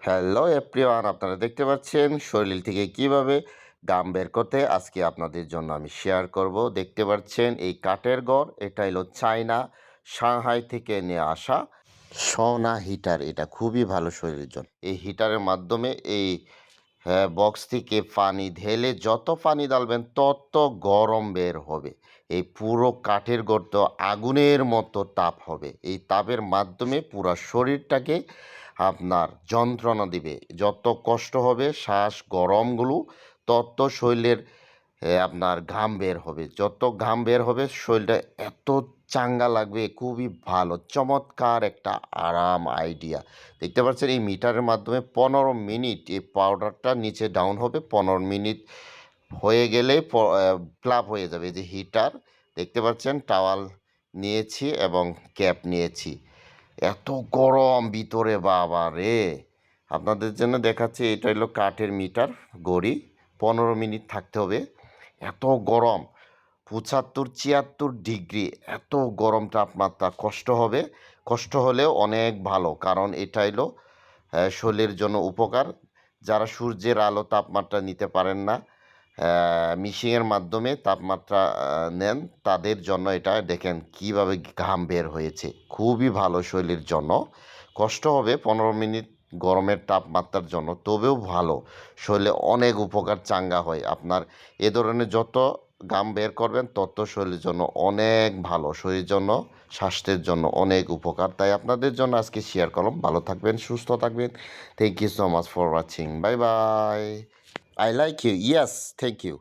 Hello everyone, আপনারা দেখতে পাচ্ছেন শরীর থেকে কিভাবে গাম বের করতে আজকে আপনাদের জন্য আমি শেয়ার করব। দেখতে পাচ্ছেন এই কাঠের ঘর, এটা হলো চায়না সাংহাই থেকে নিয়ে আসা সোনা হিটার। এটা খুবই ভালো শরীরের জন্য। এই হিটারের মাধ্যমে এই বক্স থেকে পানি ঢেলে যত পানি ঢালবেন তত গরম বের হবে। এই পুরো কাঠের গর্ত আগুনের মতো তাপ হবে। এই তাপের মাধ্যমে পুরা শরীরটাকে আপনার যন্ত্রণা দিবে। যত কষ্ট হবে শ্বাস গরমগুলো তত শরীরের আপনার ঘাম বের হবে। যত ঘাম বের হবে শরীরটা এত চাঙ্গা লাগবে, খুবই ভালো চমৎকার একটা আরাম আইডিয়া। দেখতে পাচ্ছেন এই মিটারের মাধ্যমে 15 মিনিট এই পাউডারটা নিচে ডাউন হবে। 15 মিনিট হয়ে গেলে প্লাগ হয়ে যাবে। এই যে হিটার দেখতে পাচ্ছেন, টাওয়াল নিয়েছি এবং ক্যাপ নিয়েছি। এত গরম ভিতরে বাবা রে! আপনাদের জন্য দেখাচ্ছি, এটা হলো কাঠের মিটার ঘড়ি। 15 মিনিট থাকতে হবে। এত গরম 75-76 ডিগ্রি, এত গরম তাপমাত্রা, কষ্ট হবে। কষ্ট হলেও অনেক ভালো, কারণ এটা হলো শরীরের জন্য উপকার। যারা সূর্যের আলো তাপমাত্রা নিতে পারেন না, মিশিংয়ের মাধ্যমে তাপমাত্রা নেন, তাদের জন্য এটা দেখেন কিভাবে ঘাম বের হয়েছে। খুবই ভালো শরীরের জন্য। কষ্ট হবে 15 মিনিট গরমের তাপমাত্রার জন্য, তবেও ভালো। শরীরে অনেক উপকার চাঙ্গা হয়। আপনার এ ধরনের যত ঘাম বের করবেন তত শরীরের জন্য অনেক ভালো। শরীরের জন্য, স্বাস্থ্যের জন্য অনেক উপকার। তাই আপনাদের জন্য আজকে শেয়ার করলাম। ভালো থাকবেন, সুস্থ থাকবেন। Thank you so much for watching. Bye bye. I like you. Yes, thank you.